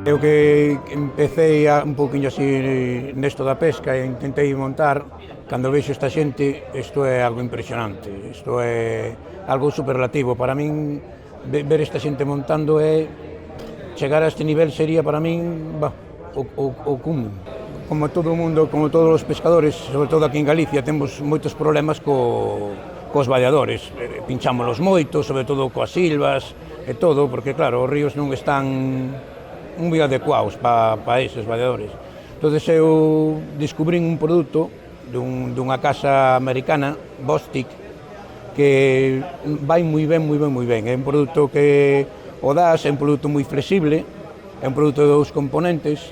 Eu que empecé un pouquinho así nesto da pesca e intentei montar, cando vexo esta xente, isto é algo impresionante, isto é algo superlativo. Para min, ver esta xente montando é chegar a este nivel sería para min o cúmulo. Como todo o mundo, como todos os pescadores, sobre todo aquí en Galicia, temos moitos problemas cos valladores. Pinchámonos moito, sobre todo coas silvas e todo, porque claro, os ríos non están moi adecuados para eses valladores. Entón eu descubrín un produto dunha casa americana, Bostik, que vai moi ben. É un produto que o das, é un produto moi flexible, é un produto de 2 componentes.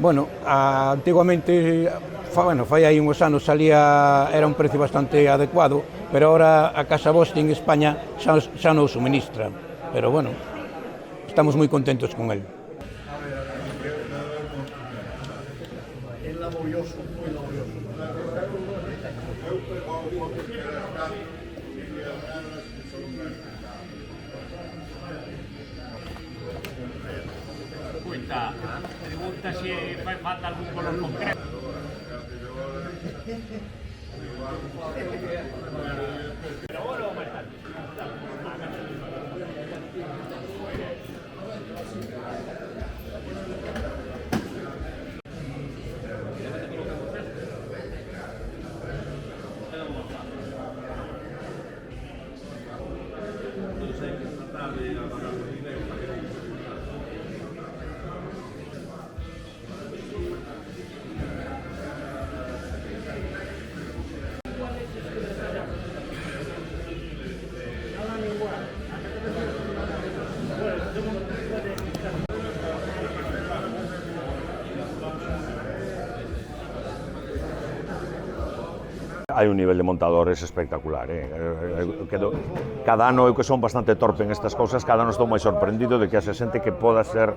Bueno, antiguamente, fai aí uns anos era un precio bastante adecuado, pero ahora a casa Bostik en España xa non o suministra. Pero bueno, estamos moi contentos con el. Laborioso, muy laborioso. Pregunta si fai falta algún color concreto. Pero bueno, vamos a estar. Hai un nivel de montadores espectacular, cada ano eu que son bastante torpe en estas cousas, cada ano estou máis sorprendido de que haxe xente que poda ser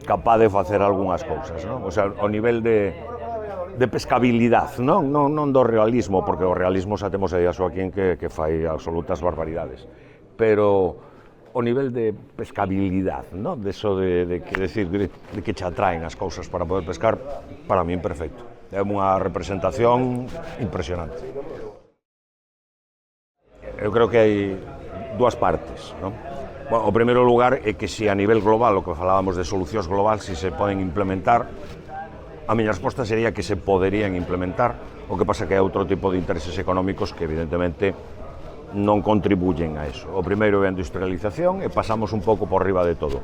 capaz de facer algunhas cousas, non? O sea, o nivel de pescabilidade, non do realismo, porque o realismo xa temos aí a Xoaquín que fai absolutas barbaridades, pero o nivel de pescabilidade, non? De eso de que che atraen as cousas para poder pescar, para min perfecto. É unha representación impresionante. Eu creo que hai dúas partes, non? Bueno, o primeiro lugar é que se a nivel global, o que falábamos de solucións globais, se se poden implementar, a miña resposta sería que se poderían implementar, o que pasa que hai outro tipo de intereses económicos que evidentemente non contribuyen a eso. O primeiro é a industrialización e pasamos un pouco por riba de todo.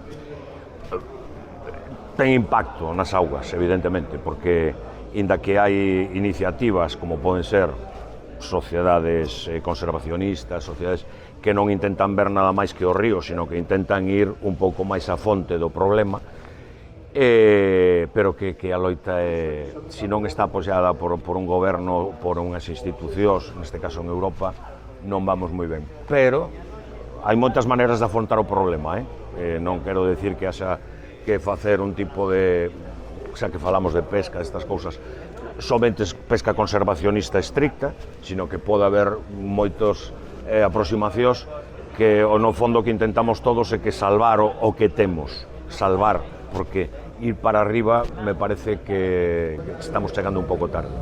Ten impacto nas augas, evidentemente, porque inda que hai iniciativas como poden ser sociedades conservacionistas, sociedades que non intentan ver nada máis que o río, sino que intentan ir un pouco máis a fonte do problema, pero que a loita, se non está apoiada por un goberno, por unhas institucións, neste caso en Europa, non vamos moi ben. Pero hai moitas maneiras de afrontar o problema, non quero decir que haxa que facer un tipo de, xa que falamos de pesca, destas cousas, somente pesca conservacionista estricta, sino que pode haber moitos aproximacións que, no fondo, que intentamos todos é que salvar o que temos, salvar, porque ir para arriba me parece que estamos chegando un pouco tarde.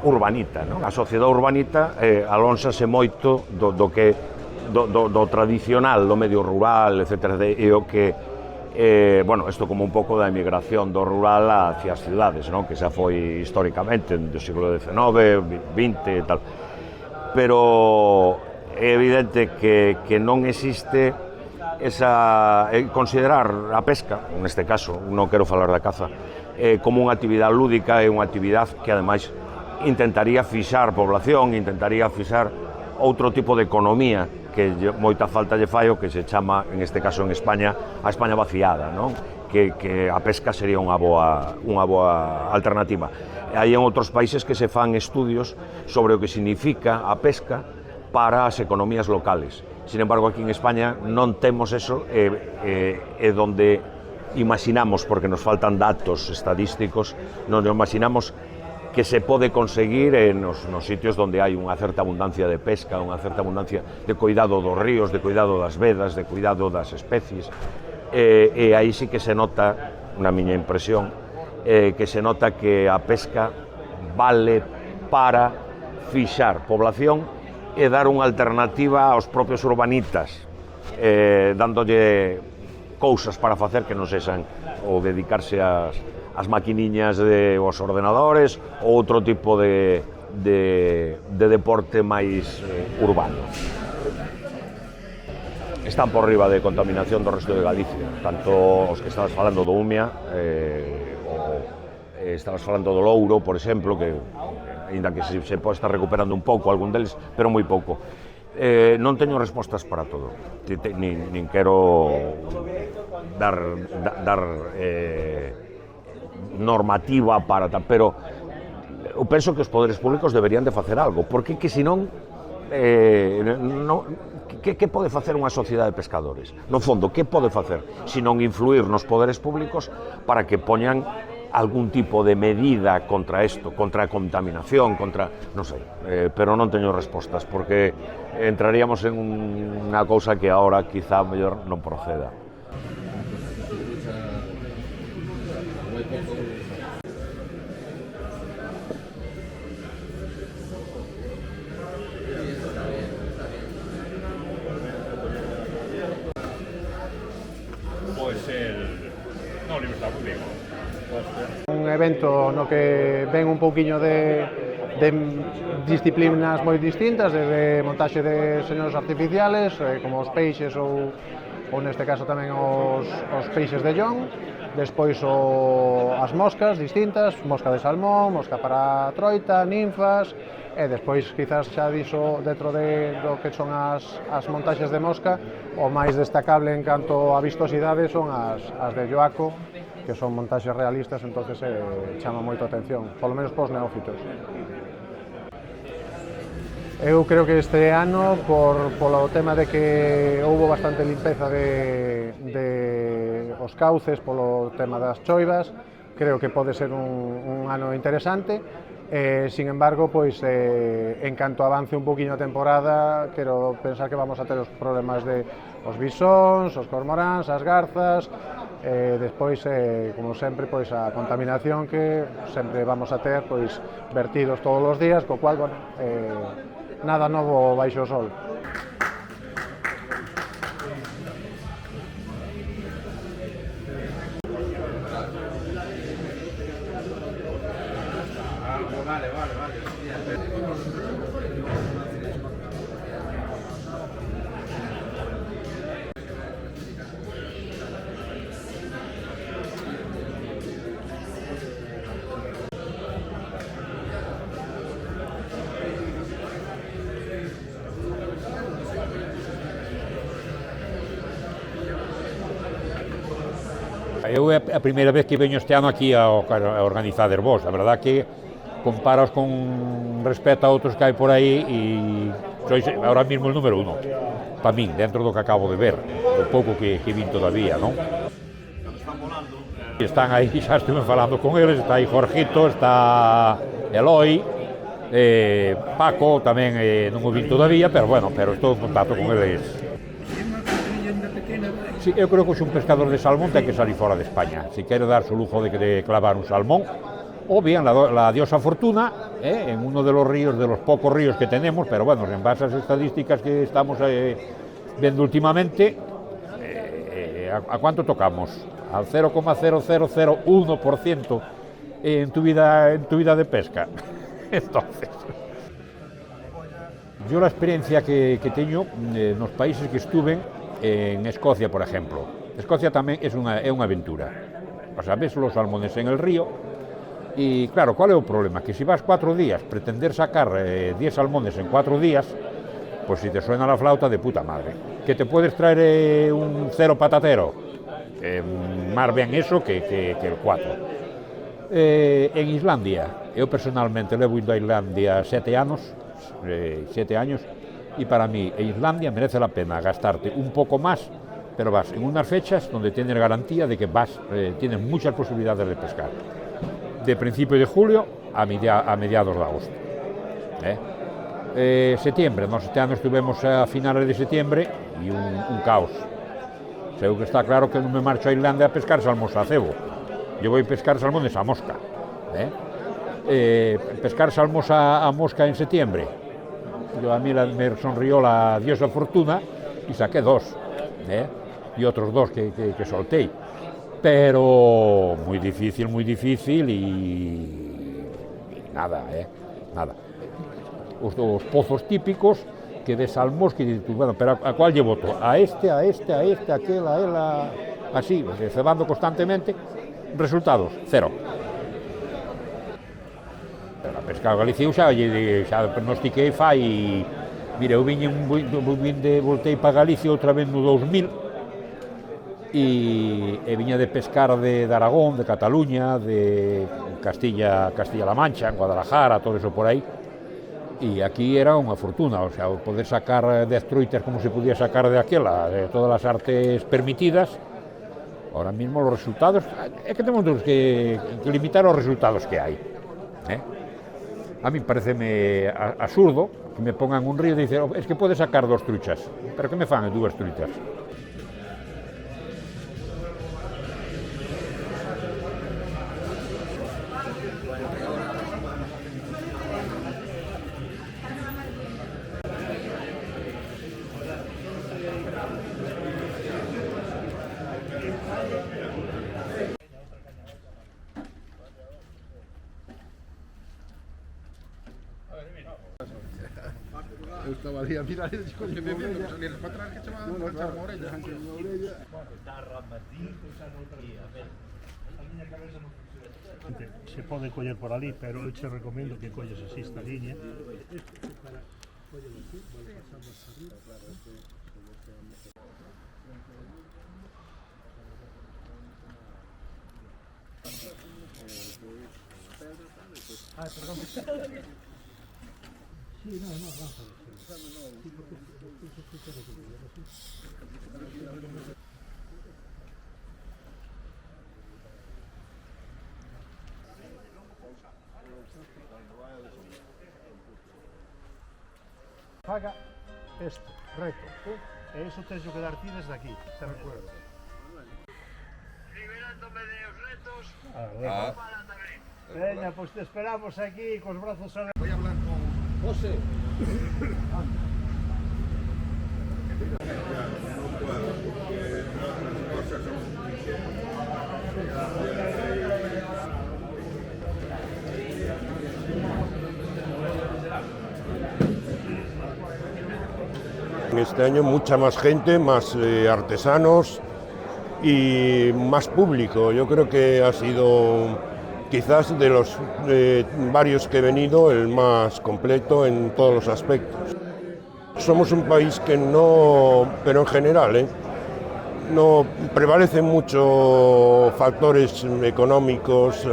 Urbanita, non? A sociedade urbanita alónsase moito do tradicional, do medio rural, etc. E o que isto como un pouco da emigración do rural hacia as cidades, non? Que xa foi históricamente do siglo XIX, XX e tal. Pero é evidente que non existe considerar a pesca, neste caso, non quero falar da caza, como unha actividade lúdica e unha actividade que ademais intentaría fixar población, intentaría fixar outro tipo de economía que moita falta lle fai o que se chama, en este caso en España, a España vaciada, non? Que a pesca sería unha boa alternativa. Hai en outros países que se fan estudios sobre o que significa a pesca para as economías locales. Sin embargo, aquí en España non temos eso, donde imaginamos, porque nos faltan datos estadísticos, non imaginamos que se pode conseguir nos sitios onde hai unha certa abundancia de pesca, unha certa abundancia de cuidado dos ríos, de cuidado das vedas, de cuidado das especies. e aí sí que se nota, na miña impresión, que se nota que a pesca vale para fixar población e dar unha alternativa aos propios urbanitas, dándolle cousas para facer que non sexan ou dedicarse ás maquiniñas os ordenadores ou outro tipo de deporte máis urbano. Están por riba de contaminación do resto de Galicia, tanto os que estabas falando do Umia, estabas falando do Louro, por exemplo, que aínda que se pode estar recuperando un pouco algún deles, pero moi pouco. Non teño respostas para todo, nin quero dar normativa para tal, pero eu penso que os poderes públicos deberían de facer algo, porque que senón que pode facer unha sociedade de pescadores? No fondo, que pode facer? Senón influir nos poderes públicos para que poñan algún tipo de medida contra isto, contra a contaminación, contra, non sei, pero non teño respostas, porque entraríamos en unha cousa que agora quizá mellor non proceda. Un evento no que ven un pouquiño de disciplinas moi distintas, desde montaxe de señores artificiales, como os peixes ou neste caso tamén os peixes de Jon, despois as moscas distintas, mosca de salmón, mosca para troita, ninfas, e despois quizás xa diso dentro do que son as montaxes de mosca, o máis destacable en canto a vistosidade son as de Joaco, que son montaxes realistas, entonces chama moito a atención, polo menos pos neófitos. Eu creo que este ano, polo tema de que houbo bastante limpeza de os cauces, polo tema das choivas, creo que pode ser un ano interesante. Sin embargo, pois, en canto avance un poquinho a temporada, quero pensar que vamos a ter os problemas de os bisóns, os cormoráns, as garzas, despois, como sempre, pois, a contaminación que sempre vamos a ter, pois, vertidos todos os días, co cual, bueno, nada novo baixo o sol. Eu é a primeira vez que veño este ano aquí a organizar vos. A verdad que comparaos con respecto a outros que hai por aí e sois ahora mismo el número uno para min, dentro do que acabo de ver, o pouco que vin todavía, non? Están aí, xa estuve falando con eles, está aí Jorgito, está Eloi, Paco tamén non o vin todavía, pero bueno, estou en contacto con eles. Sí, eu creo que un pescador de salmón ten que salir fora de España. Si quere darse o lujo de clavar un salmón, o bien la diosa Fortuna, en uno de los ríos, de los pocos ríos que tenemos, pero bueno, en base a las estadísticas que estamos viendo últimamente, ¿a cuánto tocamos? Al 0,0001% en tu vida de pesca. Entonces, yo la experiencia que teño nos países que estuve, en Escocia, por ejemplo. Escocia tamén é unha aventura. O sea, ves os salmones en el río e, claro, qual é o problema? Que se vas 4 días pretender sacar 10 salmones en 4 días, pues si te suena la flauta de puta madre. Que te puedes traer un cero patatero, máis ben eso que el 4. En Islandia, eu personalmente levo indo a Islandia 7 años, y para mí en Islandia merece la pena gastarte un poco más, pero vas en unas fechas donde tienes garantía de que tienes muchas posibilidades de pescar. De principio de julio a mediados de agosto. Septiembre, este año estuvimos a finales de septiembre y un caos. sea, que está claro que non me marcho a Irlanda a pescar salmos a cebo. Yo voy a pescar salmones a mosca. Pescar salmos a mosca en septiembre. A mí me sonrió la diosa Fortuna y saqué 2. Y otros 2 que solté. Pero muy difícil y nada, nada. Os pozos típicos que ves al mosca y dices, bueno, pero ¿a cuál llevo todo? A este, aquel, a él, así, cebando constantemente. Resultados, 0. A pesca a Galicia xa pronostiquei fai... Mira, eu voltei para Galicia outra vez no 2000 e viña de pescar de Aragón, de Cataluña, de Castilla-La Mancha, en Guadalajara, todo eso por aí. E aquí era unha fortuna, o sea, poder sacar 10 truitas como se podía sacar de aquela, de todas as artes permitidas. Ahora mismo los resultados, é que temos que limitar os resultados que hai. A mí pareceme absurdo que me pongan un río e dicen, es que pode sacar 2 truchas, pero que me fan 2 truchas? Eu estaba ali a mirar e dixo, coño, me meto, salieron para atrás que se van a echar a orella. Se pode coller por ali, pero eu che recomendo que colles así esta liña. Perdón. Sí, no, vamos a ver. Paga este reto, e iso tens que dar ti desde aquí, te recuerdo. Liberándome de los retos. Veña, pois te esperamos aquí cos brazos abertos. Voy a hablar con José. Este año mucha más gente, más artesanos y más público. Yo creo que ha sido quizás de los varios que he venido el más completo en todos los aspectos. Somos un país que no, pero en general, no prevalecen mucho factores económicos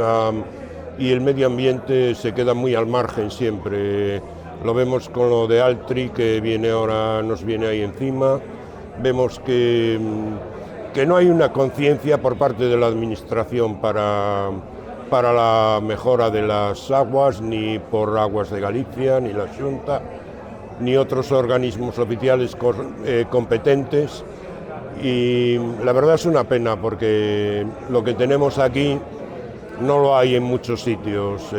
y el medio ambiente se queda muy al margen siempre. Lo vemos con lo de Altri, que viene ahora, nos viene ahí encima. Vemos que no hay una conciencia por parte de la administración para la mejora de las aguas, ni por Aguas de Galicia, ni la Xunta, ni otros organismos oficiales competentes. Y la verdad es una pena, porque lo que tenemos aquí no lo hay en muchos sitios.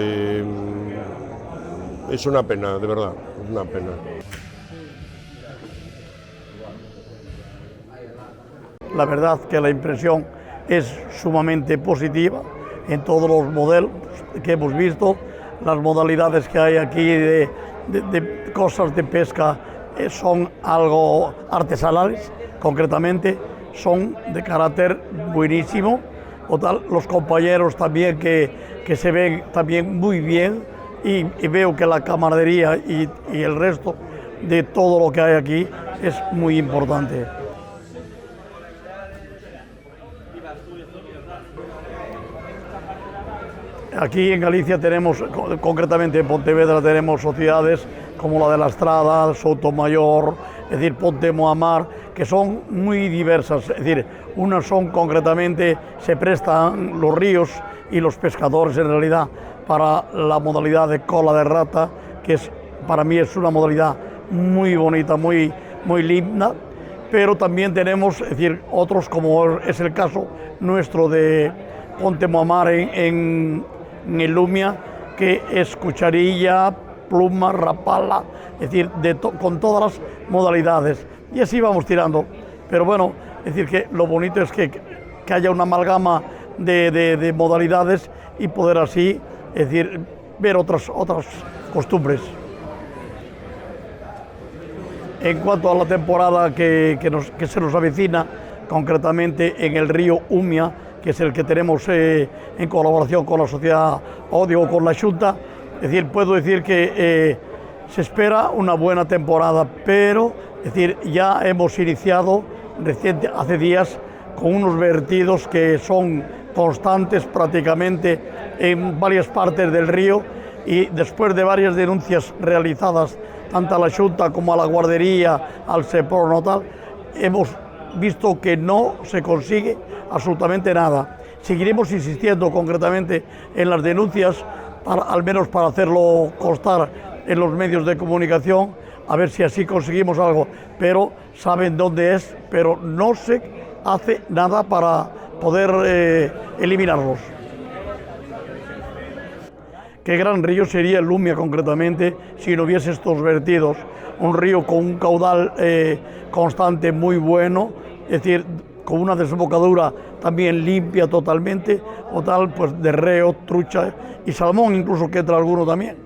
Es una pena, de verdad, es una pena. La verdad que la impresión es sumamente positiva en todos los modelos que hemos visto. Las modalidades que hay aquí de cosas de pesca son algo artesanales, concretamente son de carácter buenísimo. Los compañeros también que se ven también muy bien. Y veo que la camaradería y el resto de todo lo que hay aquí es muy importante. Aquí en Galicia tenemos, concretamente en Pontevedra, tenemos sociedades como la de La Estrada, Soutomayor, es decir, Ponte Moamar, que son muy diversas. Es decir, unas son concretamente, se prestan los ríos y los pescadores en realidad para la modalidad de cola de rata, que para mí es una modalidad muy bonita, muy linda, pero también tenemos, es decir, otros como es el caso nuestro de Ponte Moamar en el Lumia, que es cucharilla, pluma, rapala, es decir, con todas las modalidades. Y así vamos tirando. Pero bueno, es decir, que lo bonito es que haya una amalgama de modalidades y poder así, es decir, ver otras costumbres. En cuanto a la temporada que se nos avecina, concretamente en el río Umia, que es el que tenemos en colaboración con la Sociedad Odio, con la Xunta, es decir, puedo decir que se espera una buena temporada, pero es decir, ya hemos iniciado hace días con unos vertidos que son constantes prácticamente en varias partes del río, y después de varias denuncias realizadas tanto a la Xunta como a la guardería, al Seprono, tal, hemos visto que no se consigue absolutamente nada. Seguiremos insistiendo concretamente en las denuncias, al menos para hacerlo constar en los medios de comunicación, a ver si así conseguimos algo, pero saben dónde es, pero no se hace nada para poder eliminarlos. Qué gran río sería el Lumia concretamente si no hubiese estos vertidos. Un río con un caudal constante muy bueno, es decir, con una desembocadura también limpia totalmente, o tal, pues de reo, trucha y salmón incluso, que entra alguno también.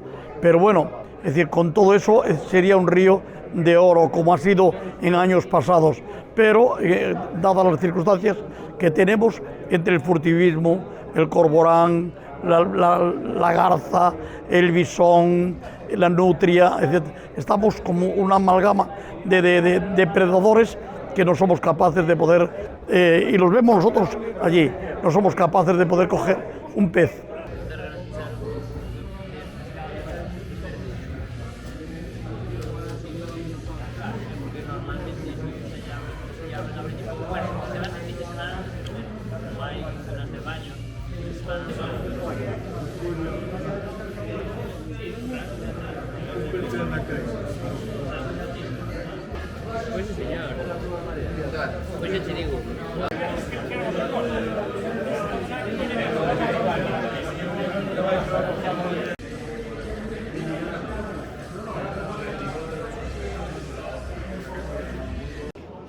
Pero bueno, es decir, con todo eso sería un río de oro, como ha sido en años pasados. Pero, dadas las circunstancias que tenemos entre el furtivismo, el corborán, la garza, el bisón, la nutria, etc. Estamos como una amalgama de depredadores que no somos capaces de poder, y los vemos nosotros allí, no somos capaces de poder coger un pez.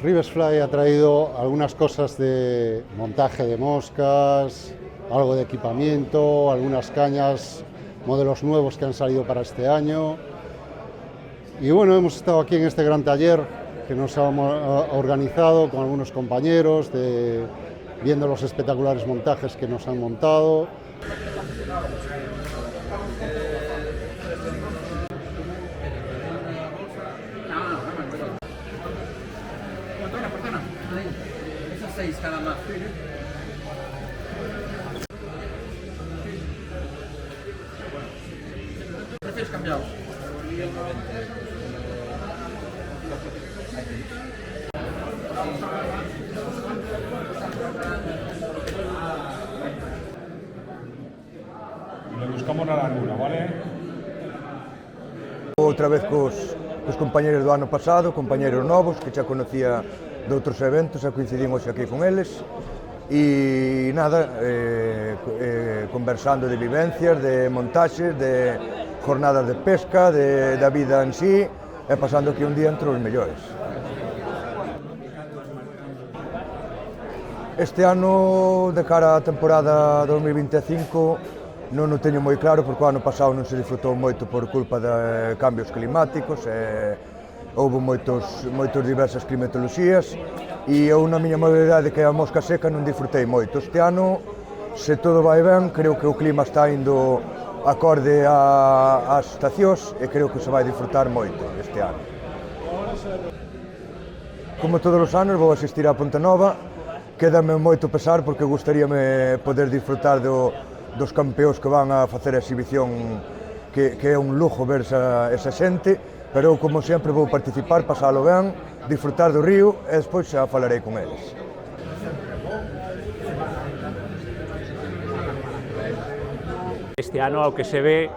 Riversfly ha traído algunas cosas de montaje de moscas, algo de equipamiento, algunas cañas, modelos nuevos que han salido para este año. Y bueno, hemos estado aquí en este gran taller que nos hemos organizado con algunos compañeros, viendo los espectaculares montajes que nos han montado. Cada más. Precios cambiados. Lo buscamos na largura, vale? Outra vez cos compañeros do ano pasado, compañeros novos que xa conocía de outros eventos, e coincidimos aquí con eles, e nada, conversando de vivencias, de montaxes, de jornadas de pesca, da vida en sí, e pasando aquí un día entre os mellores. Este ano, de cara á temporada 2025, non o teño moi claro, porque o ano pasado non se disfrutou moito por culpa de cambios climáticos, houve moitas diversas climatoloxías, e eu na miña modalidade, que é a mosca seca, non disfrutei moito. Este ano, se todo vai ben, creo que o clima está indo acorde ás estacións, e creo que se vai disfrutar moito este ano. Como todos os anos, vou asistir a Ponte Nova. Quédame moito pesar, porque gustaríame poder disfrutar dos campeóns que van a facer a exhibición, que é un lujo ver esa xente, pero eu, como sempre, vou participar, pasalo ben, disfrutar do río, e despois xa falarei con eles. Este ano, ao que se ve,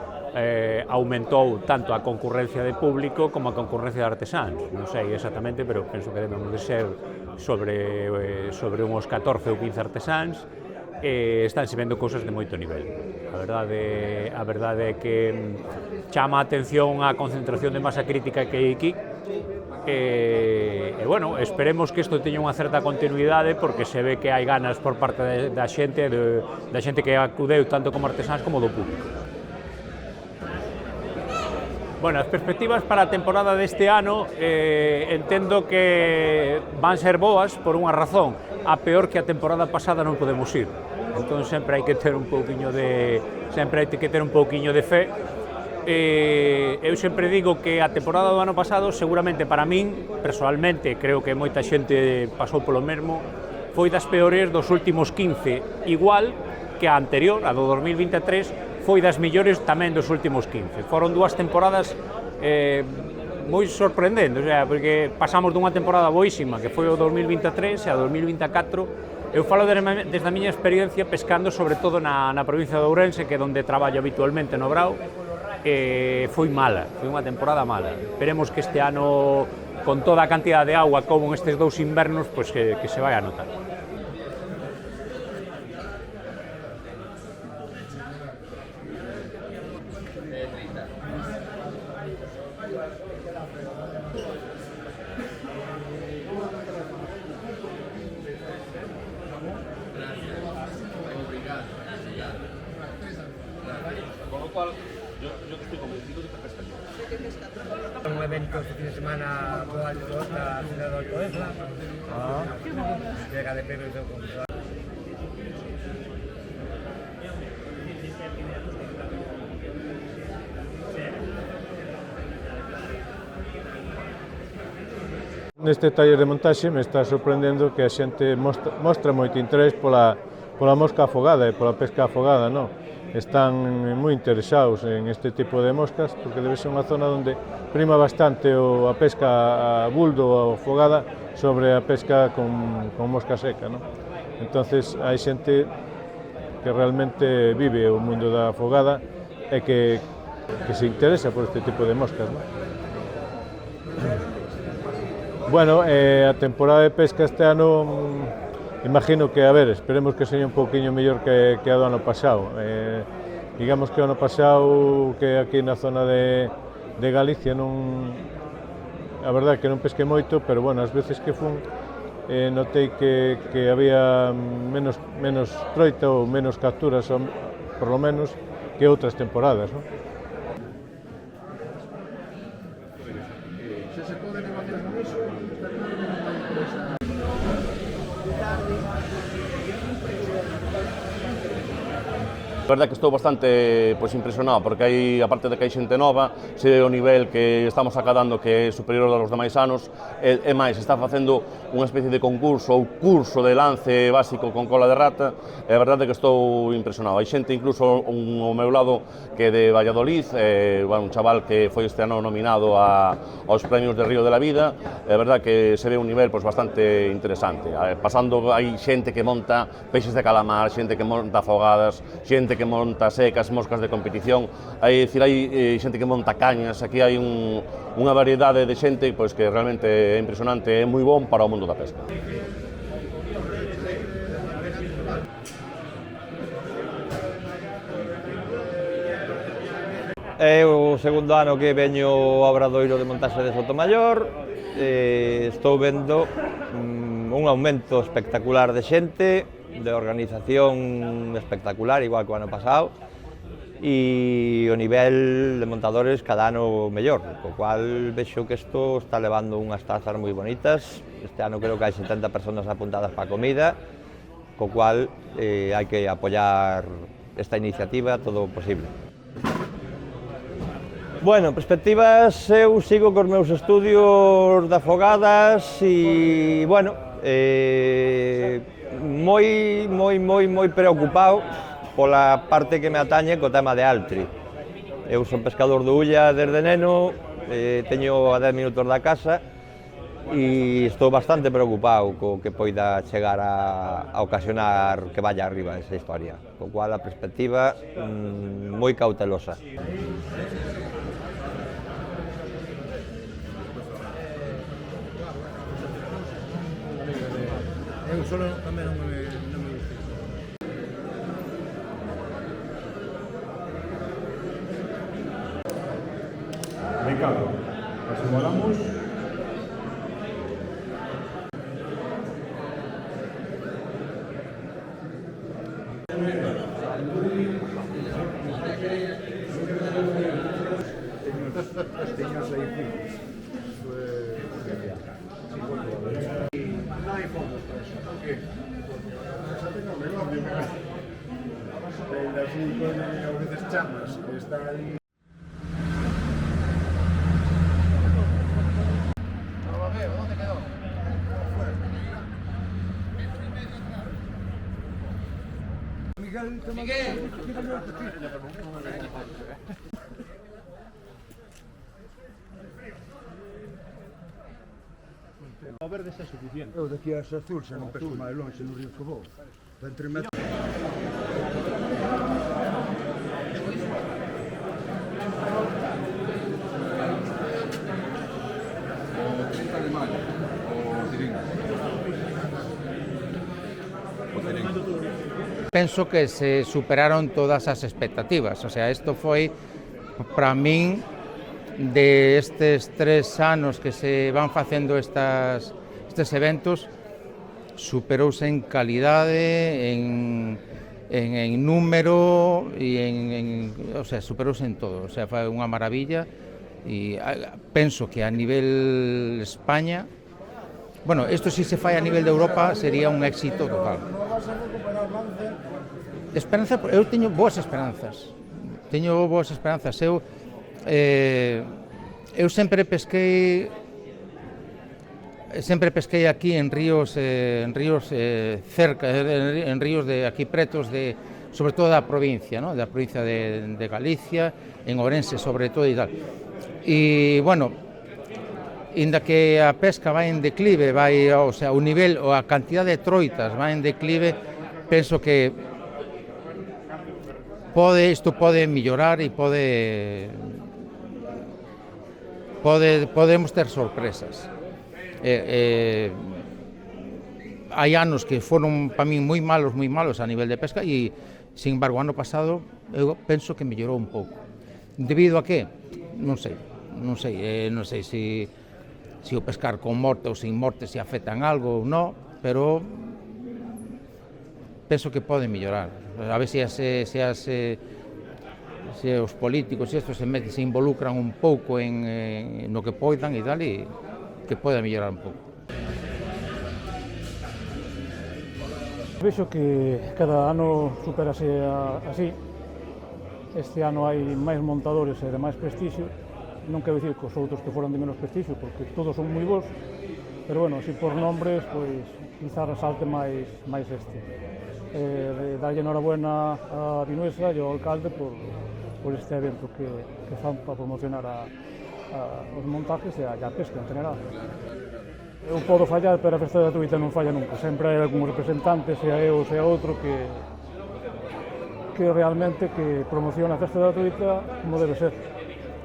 aumentou tanto a concurrencia de público como a concurrencia de artesáns. Non sei exactamente, pero penso que debemos de ser sobre uns 14 ou 15 artesáns, e estánse vendo cousas de moito nivel. A verdade é que chama a atención a concentración de masa crítica que hai aquí, e bueno, esperemos que isto teña unha certa continuidade, porque se ve que hai ganas por parte da xente que acudeu tanto como artesáns como do público. Bueno, as perspectivas para a temporada deste ano entendo que van ser boas por unha razón. A peor que a temporada pasada non podemos ir. Entón sempre hai que ter un pouquiño de fe. Eu sempre digo que a temporada do ano pasado, seguramente para min, personalmente, creo que moita xente pasou polo mesmo, foi das peores dos últimos 15, igual que a anterior, a do 2023, foi das millores tamén dos últimos 15. Foron dúas temporadas moi sorprendentes, porque pasamos dunha temporada boísima, que foi o 2023 e a 2024. Eu falo desde a miña experiencia pescando, sobre todo na provincia de Ourense, que é onde traballo habitualmente no Brao, foi mala, foi unha temporada mala. Esperemos que este ano, con toda a cantidad de agua como estes dous invernos, pois que se vai a notar. Un evento este fin de semana do Alto da cidade de Altoeza. Llega de premios do concurso. Neste taller de montaxe me está sorprendendo que a xente mostra moito interés pola mosca afogada e pola pesca afogada, non? Están moi interesados en este tipo de moscas, porque debe ser unha zona onde prima bastante a pesca a buldo ou afogada sobre a pesca con mosca seca, non? Entonces hai xente que realmente vive o mundo da afogada e que se interesa por este tipo de moscas, non? Bueno, a temporada de pesca este ano imagino que, esperemos que seña un pouquiño mellor que a do ano pasado. Digamos que o ano pasado, que aquí na zona de Galicia, a verdade que non pesquei moito, pero bueno, as veces que fun, notei que había menos troita ou menos capturas, por lo menos, que outras temporadas, non? A verdade que estou bastante impresionado, porque hai, aparte de que hai xente nova, se o nivel que estamos acadando que é superior aos demais anos, e máis, está facendo unha especie de concurso ou curso de lance básico con cola de rata, e a verdade que estou impresionado. Hai xente incluso ao meu lado que é de Valladolid, un chaval que foi este ano nominado aos premios de Río de la Vida, e a verdade que se ve un nivel bastante interesante. Pasando, hai xente que monta peixes de calamar, xente que monta afogadas, xente que monta secas, moscas de competición, hai xente que monta cañas, aquí hai unha variedade de xente que realmente é impresionante, é moi bon para o mundo da pesca. É o segundo ano que veño ao Obradoiro de montaxe de Sotomayor, estou vendo un aumento espectacular de xente, de organización espectacular, igual que o ano pasado, e o nivel de montadores cada ano mellor, co cual vexo que isto está levando unhas trazas moi bonitas. Este ano creo que hai 70 personas apuntadas para a comida, co cual hai que apoiar esta iniciativa todo o posible. Bueno, perspectivas, eu sigo cos meus estudios de afogadas e, bueno, moi preocupado pola parte que me atañe co tema de Altri. Eu son pescador do Ulla desde neno, teño a 10 minutos da casa e estou bastante preocupado co que poida chegar a ocasionar que vaya arriba esa historia, co cual a perspectiva moi cautelosa. Eu solo tamén non me gusta. Venga, asimilamos. O verde xa é suficiente. Eu daqui a azul xa non pesco máis longe no río que vou. Está entre metros. Penso que se superaron todas as expectativas, o sea, isto foi para min de estes 3 anos que se van facendo estes eventos, superouse en calidade, en número e o sea, superouse en todo, o sea, foi unha maravilla e penso que a nivel España, bueno, isto si se fai a nivel de Europa sería un éxito total. Esperanza, eu teño boas esperanzas. Eu sempre pesquei aquí en ríos cerca, en ríos de aquí pretos de, sobre todo da provincia, ¿no? Da provincia de Galicia, en Ourense sobre todo e tal. E bueno, inda que a pesca vai en declive, o sea, o nivel ou a cantidade de troitas vai en declive, penso que isto pode mellorar e podemos ter sorpresas. Hai anos que foron para min moi malos a nivel de pesca e, sin embargo, ano pasado eu penso que mellorou un pouco. Debido a que? Non sei se o pescar con morte ou sin morte se afectan algo ou non, pero penso que pode mellorar. A ver se os políticos e estos se involucran un pouco no que poidan e tal, e que poida mellorar un pouco. Vexo que cada ano superase así. Este ano hai máis montadores e de máis prestixio. Non quero dicir que os outros que foran de menos prestixio, porque todos son moi bons, pero bueno, así por nombres, pois quizá resalte máis este. Darlle enhorabuena a Vinuesa e ao alcalde por este evento que fan para promocionar os montajes e a pesca en general. Eu podo fallar, pero a festa gratuita non falla nunca. Sempre hai algún representante, sea eu, sea outro, que realmente que promociona a festa gratuita como debe ser,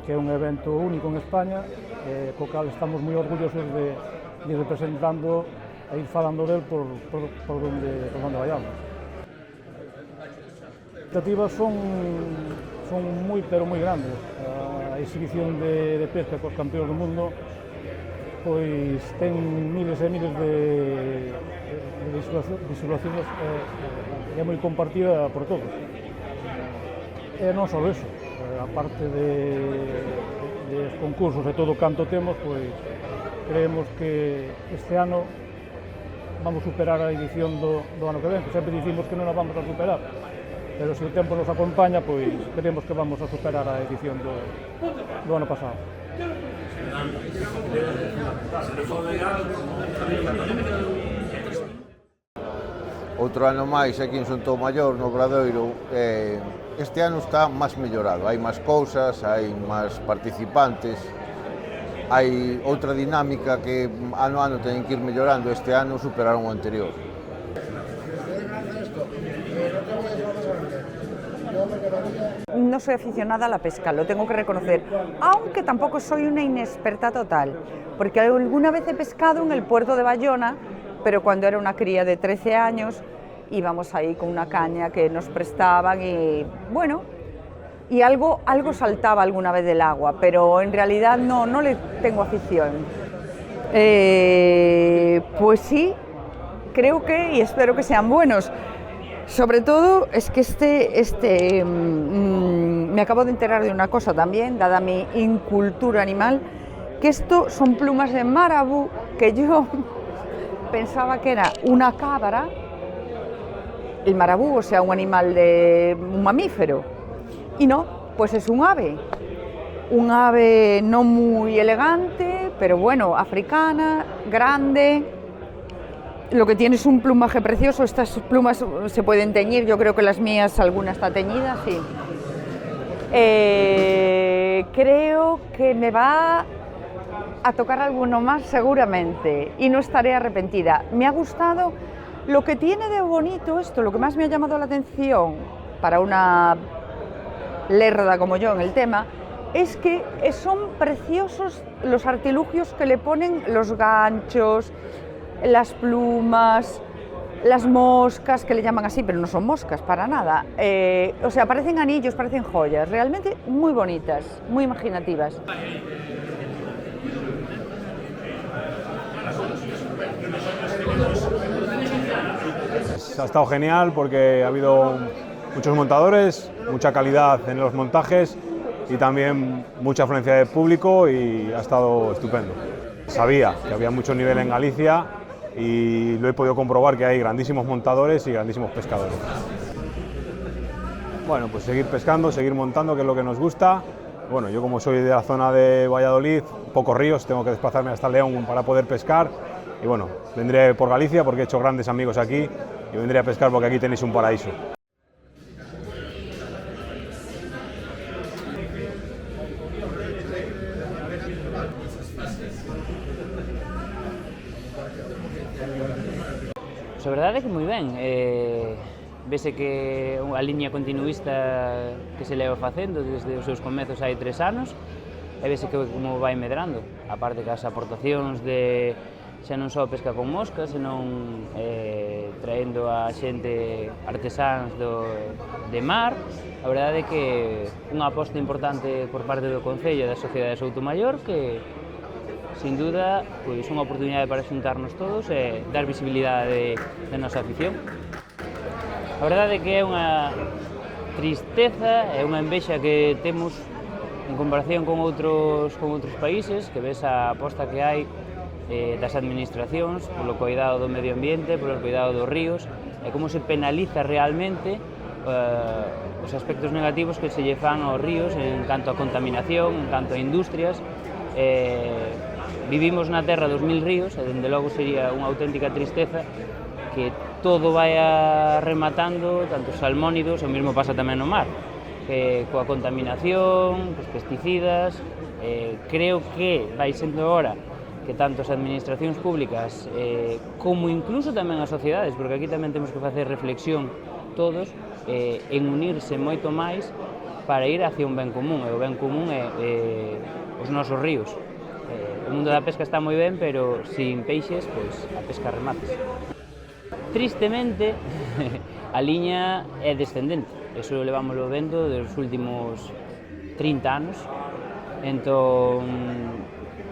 que é un evento único en España, co cal estamos moi orgullosos de ir representando e ir falando del por onde vayamos. As expectativas son pero moi grandes. A exhibición de pesca cos campeóns do mundo pois ten miles e miles de visualizacións e é moi compartida por todos. E non só iso, a parte de concursos e todo canto temos, pois creemos que este ano vamos superar a edición do ano que ven, que sempre dicimos que non a vamos a superar, pero se o tempo nos acompaña, pois creemos que vamos a superar a edición do ano pasado. Outro ano máis aquí en Sontoumayor, no Obradoiro, este ano está máis mellorado, hai máis cousas, hai máis participantes, hai outra dinámica que ano a ano teñen que ir mellorando, este ano superaron o anterior. No soy aficionada a la pesca, lo tengo que reconocer, aunque tampoco soy una inexperta total, porque alguna vez he pescado en el puerto de Bayona, pero cuando era una cría de 13 años íbamos ahí con una caña que nos prestaban y bueno, y algo saltaba alguna vez del agua, pero en realidad no le tengo afición. Pues sí, creo que y espero que sean buenos. Sobre todo es que me acabo de enterar de una cosa también, dada mi incultura animal, que esto son plumas de marabú, que yo pensaba que era una cabra, el marabú, o sea, un animal un mamífero, y no, pues es un ave no muy elegante, pero bueno, africana, grande. Lo que tiene es un plumaje precioso, estas plumas se pueden teñir, yo creo que las mías alguna está teñida, sí. Creo que me va a tocar alguno más seguramente y no estaré arrepentida. Me ha gustado lo que tiene de bonito esto, lo que más me ha llamado la atención para una lerda como yo en el tema, es que son preciosos los artilugios que le ponen, los ganchos, las plumas, las moscas, que le llaman así, pero no son moscas para nada. O sea, parecen anillos, parecen joyas, realmente muy bonitas, muy imaginativas. Ha estado genial porque ha habido muchos montadores, mucha calidad en los montajes y también mucha afluencia de público y ha estado estupendo. Sabía que había mucho nivel en Galicia y lo he podido comprobar que hay grandísimos montadores y grandísimos pescadores. Bueno, pues seguir pescando, seguir montando, que es lo que nos gusta. Bueno, yo como soy de la zona de Valladolid, pocos ríos, tengo que desplazarme hasta León para poder pescar. Y bueno, vendré por Galicia porque he hecho grandes amigos aquí y vendré a pescar porque aquí tenéis un paraíso. A verdade é que moi ben, vese que a liña continuista que se leva facendo desde os seus comezos hai 3 anos e vese que como vai medrando, a parte que as aportacións de xa non só pesca con mosca, senón traendo a xente artesáns de mar. A verdade é que unha aposta importante por parte do Concello e da Sociedade de Soutomaior que sin duda, pois unha oportunidade para xuntarnos todos e dar visibilidade da nosa afición. A verdade é que é unha tristeza e unha envexa que temos en comparación con outros países, que ves a aposta que hai das administracións polo cuidado do medio ambiente, polo cuidado dos ríos, e como se penaliza realmente os aspectos negativos que se lle fan aos ríos en canto a contaminación, en canto a industrias. Vivimos na terra dos 1000 ríos e, dende logo, sería unha auténtica tristeza que todo vaya rematando, tanto os salmónidos, o mesmo pasa tamén no mar, que coa contaminación, cos pesticidas, creo que vai sendo hora que tanto as administracións públicas como incluso tamén as sociedades, porque aquí tamén temos que facer reflexión todos, en unirse moito máis para ir hacia un ben común, e o ben común é os nosos ríos. O mundo da pesca está moi ben, pero sin peixes, pois a pesca remata. Tristemente, a liña é descendente. Eso levámoslo vendo dos últimos 30 anos. Entón,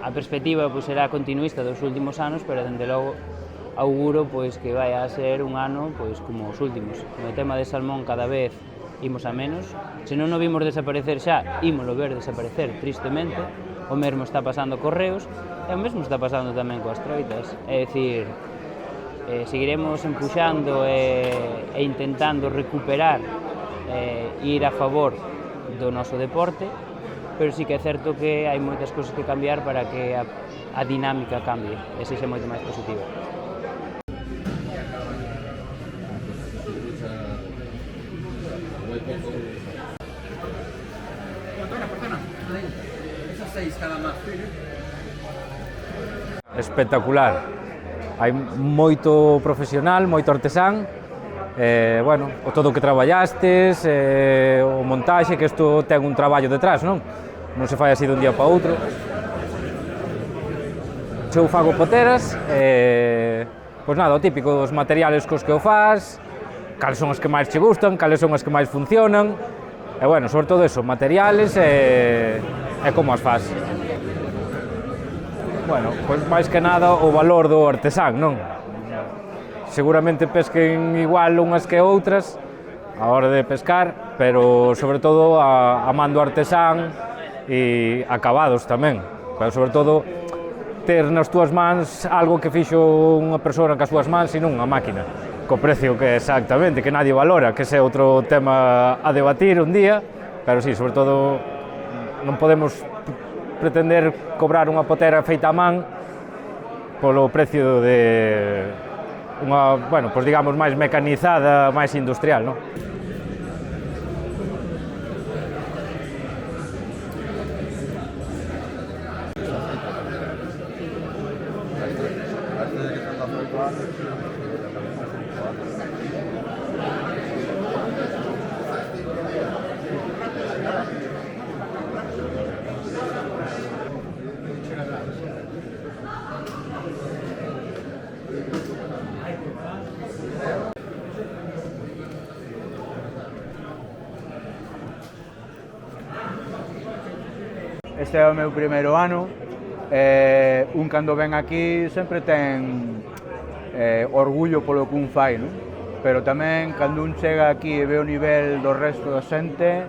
a perspectiva pois será continuista dos últimos anos, pero dende logo auguro pois que vai a ser un ano pois como os últimos. No tema de salmón cada vez imos a menos. Se non o vimos desaparecer xa, ímolo ver desaparecer tristemente. O mesmo está pasando cos reos e o mesmo está pasando tamén coas troitas. É dicir, seguiremos empuxando e intentando recuperar e ir a favor do noso deporte, pero sí que é certo que hai moitas cousas que cambiar para que a dinámica cambie e sexa moito máis positiva. Perdona. Esas 6 cada más. espectacular. Hai moito profesional, moito artesán, bueno, todo o que traballastes, o montaxe, que isto ten un traballo detrás, non? Non se fai así dun día para outro. Eu fago poteras, pois nada, o típico, os materiales cos que o faz, cales son os que máis che gustan, cales son os que máis funcionan, e bueno, sobre todo eso, materiales e como as faz. Bueno, pois máis que nada o valor do artesán, non? Seguramente pesquen igual unhas que outras a hora de pescar, pero sobre todo amando artesán e acabados tamén, pero sobre todo ter nas túas mans algo que fixo unha persoa cas súas mans e non unha máquina, co precio que exactamente, que nadie valora, que ese é outro tema a debatir un día, pero sí, sobre todo non podemos pretender cobrar unha potera feita a man polo precio de unha, bueno, pois digamos, máis mecanizada, máis industrial, non? Este é o meu primeiro ano, un cando ven aquí sempre ten orgullo polo que un fai, non? Pero tamén cando un chega aquí e ve o nivel do resto da xente,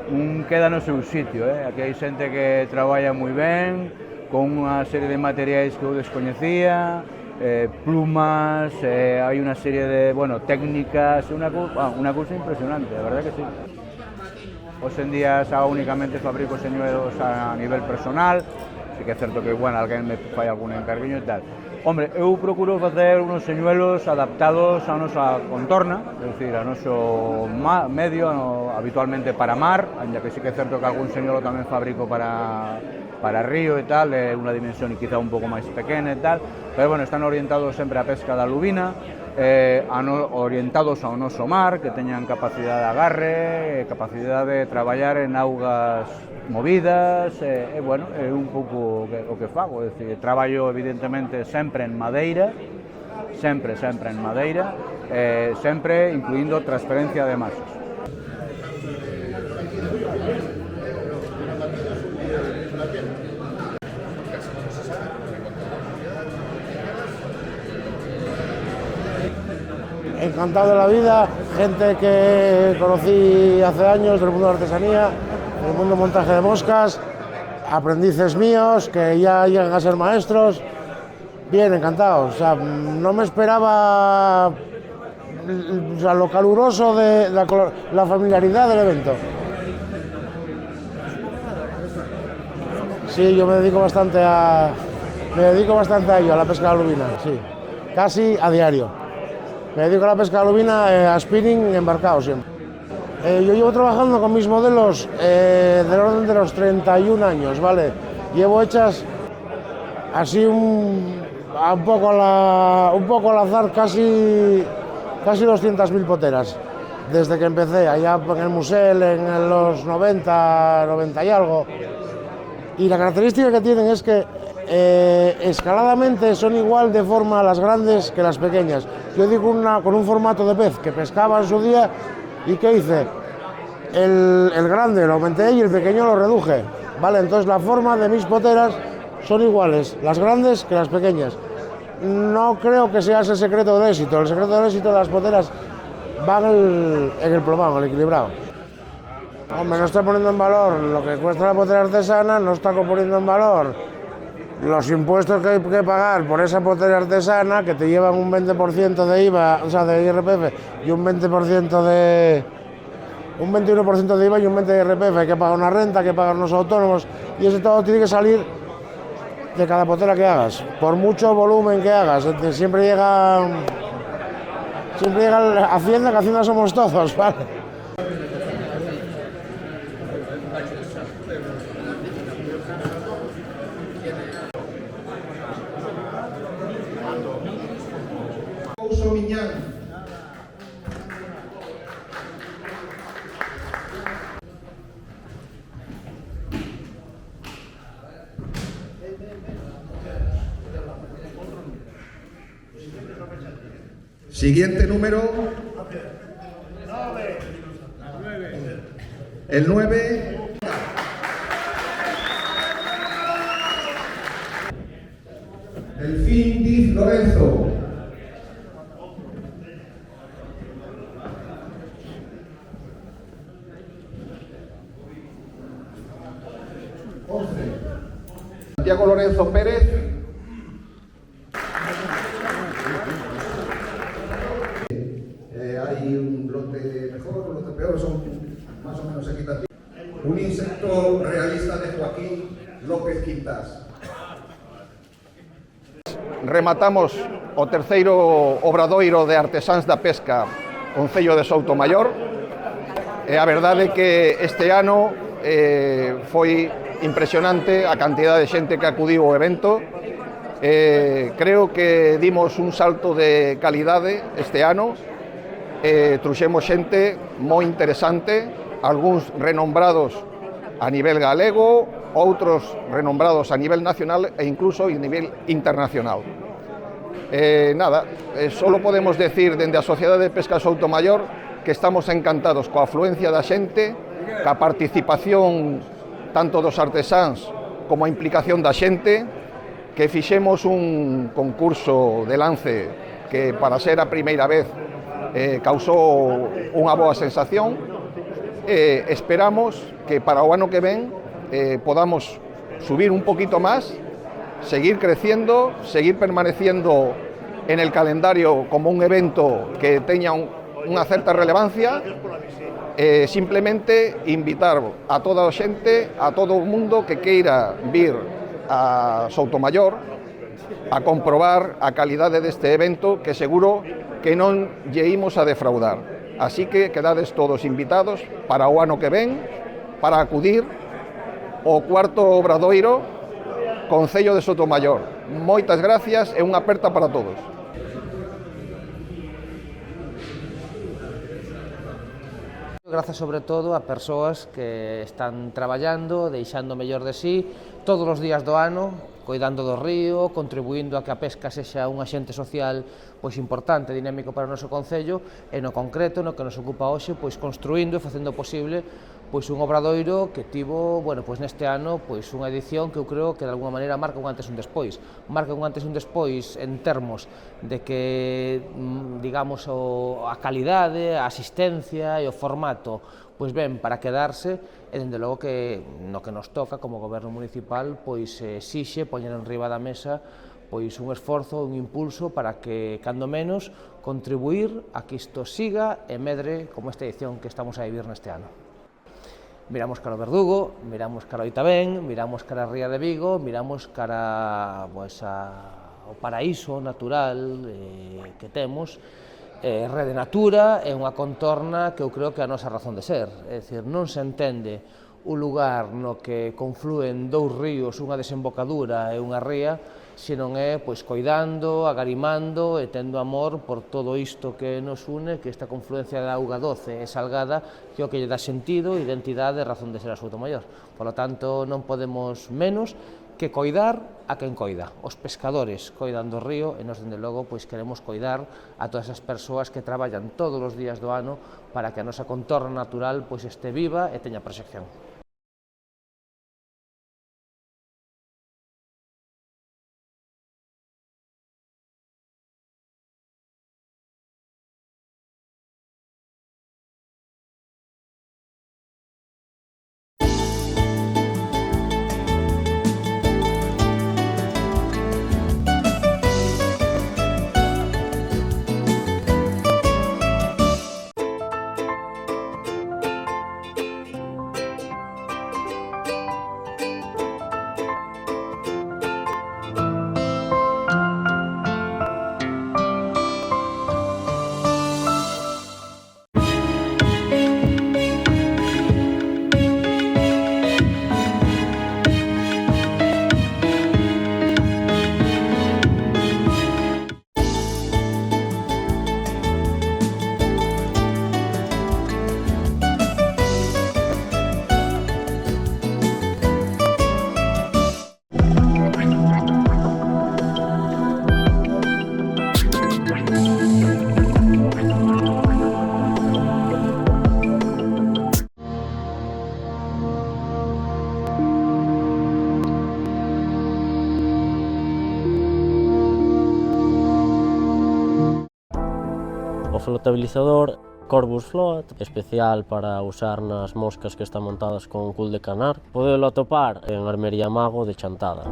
un queda no seu sitio, Aquí hai xente que traballa moi ben, con unha serie de materiais que eu descoñecía, plumas, hai unha serie de, bueno, técnicas, unha cousa impresionante, a verdade que sí. Hoxe en día xa únicamente fabrico señuelos a nivel personal, sí que é certo que, bueno, alguén me fai algún encarguiño e tal. Hombre, eu procuro facer unos señuelos adaptados á nosa contorna, é dicir, ao noso medio, habitualmente para mar, ainda que sí que é certo que algún señuelo tamén fabrico para río e tal, é unha dimensión quizá un pouco máis pequena e tal, pero bueno, están orientados sempre á pesca da lubina, orientados ao noso mar, que teñan capacidade de agarre, capacidade de traballar en augas movidas, bueno, é un pouco o que fago, é dicir, traballo evidentemente sempre en madeira, sempre en madeira, sempre incluindo transferencia de masas. Encantado de la vida, gente que conocí hace años del mundo de la artesanía, del mundo de montaje de moscas, aprendices míos que ya llegan a ser maestros, bien, encantados. O sea, no me esperaba lo caluroso de la familiaridad del evento. Sí, yo me dedico bastante a ello, a la pesca de la lubina, sí, casi a diario. Me dedico a la pesca de la lubina, a spinning embarcado siempre. Yo llevo trabajando con mis modelos del orden de los 31 años, ¿vale? Llevo hechas así un poco al azar casi 200.000 poteras. Desde que empecé allá en el Musel en los 90 y algo. Y la característica que tienen es que escaladamente son igual de forma las grandes que las pequeñas. Yo digo con un formato de pez que pescaba en su día y ¿qué hice? El grande lo aumenté y el pequeño lo reduje, ¿vale? Entonces la forma de mis poteras son iguales, las grandes que las pequeñas. No creo que sea ese el secreto del éxito. El secreto del éxito de las poteras va en el plomado, en el equilibrado. Hombre, no está poniendo en valor lo que cuesta la potera artesana, no está poniendo en valor los impuestos que hay que pagar por esa potera artesana, que te llevan un 20% de IVA, o sea, de IRPF, y un 21% de IVA y un 20% de IRPF. Hay que pagar una renta, hay que pagar unos autónomos, y eso todo tiene que salir de cada potera que hagas, por mucho volumen que hagas. Siempre llega Hacienda, que Hacienda somos todos, ¿vale? Adrián. Siguiente número. El 9. Delfín Diz Lorenzo. Santiago Lorenzo Pérez. Hay un lote mejor, un lote peor, son más o menos equitativos. Un insecto realista de Joaquín López Quintas. Rematamos o terceiro obradoiro de artesáns da pesca Concello de Soutomaior. A verdade é que este ano foi impresionante a cantidad de xente que acudiu ao evento. Creo que dimos un salto de calidade este ano. Trouxemos xente moi interesante, algúns renombrados a nivel galego, outros renombrados a nivel nacional e incluso a nivel internacional. Solo podemos decir dende a Sociedade de Pesca Soutomaior que estamos encantados coa afluencia da xente, ca participación tanto dos artesáns como a implicación da xente, que fixemos un concurso de lance que para ser a primeira vez causou unha boa sensación. Esperamos que para o ano que ven podamos subir un poquito más, seguir creciendo, seguir permaneciendo en el calendario como un evento que teña unha certa relevancia. Simplemente invitar a toda a xente, a todo o mundo que queira vir a Soutomaior a comprobar a calidade deste evento, que seguro que non lle imos a defraudar. Así que quedades todos invitados para o ano que ven, para acudir ao cuarto obradoiro Concello de Soutomaior. Moitas gracias e unha aperta para todos. Grazas sobre todo a persoas que están traballando, deixando o mellor de sí todos os días do ano, coidando do río, contribuindo a que a pesca sexa un axente social pois importante, dinámico para o noso concello, e no concreto, no que nos ocupa hoxe, pois construindo e facendo posible pois un obradoiro que tivo, bueno, pois neste ano, pois unha edición que eu creo que de alguma maneira marca un antes e un despois. Marca un antes e un despois en termos de que, digamos, a calidade, a asistencia e o formato pois ben para quedarse, e dende logo que no que nos toca como goberno municipal pois exixe poñer en riba da mesa pois un esforzo, un impulso para que, cando menos, contribuir a que isto siga e medre como esta edición que estamos a vivir neste ano. Miramos cara ao Verdugo, miramos cara ao Itabén, miramos cara a Ría de Vigo, miramos cara pois, ao paraíso natural que temos. Rede Natura é unha contorna que eu creo que é a nosa razón de ser, é dicir, non se entende un lugar no que conflúen dous ríos, unha desembocadura e unha ría, senón é pois coidando, agarimando e tendo amor por todo isto que nos une, que esta confluencia da auga doce e salgada que é o que lle dá sentido, identidade e razón de ser a Soutomaior. Por lo tanto, non podemos menos que coidar a quen coida. Os pescadores coidan do río e nos, dende logo, pois queremos coidar a todas as persoas que traballan todos os días do ano para que a nosa contorna natural pois este viva e teña proxección. flotabilizador Corvus Float, especial para usar nas moscas que están montadas con cul de canar. Podelo atopar en Armería Mago de Chantada.